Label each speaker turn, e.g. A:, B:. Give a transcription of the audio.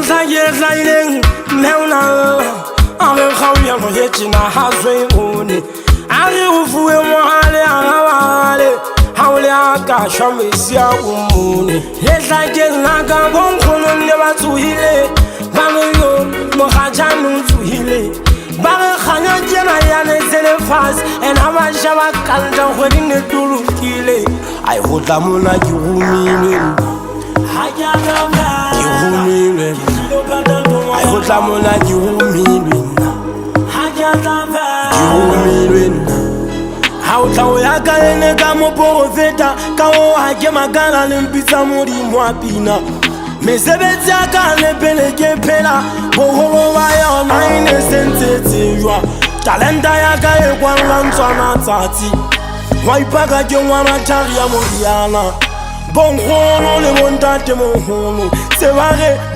A: Zayezaileng Neuna Are Kawia Moyechina Hazwe Uni Are Ufu Mwale Awale Hauleaka Shamisia Umuni Lezayenaga Bonkono Never to Hile Bamilo Mohajanu to Hile Bare Khanya Jena Yane Zelefas and Amashava Kanda Wedding the Tulu Kile I hold Lamuna Yumi I hold Lamuna Yumi How Tawaka and Gamo Poveta, Kao Hagemagana and Pisamuri Mwapina. Mesebetiaka ne Peneke Pela, Boho Wire, 9 cents. Talenta Yaka, one Lansana Tati. Waipaga Jomana Taria Modiana. Bon Hono, le Montate Mohono, Sevare.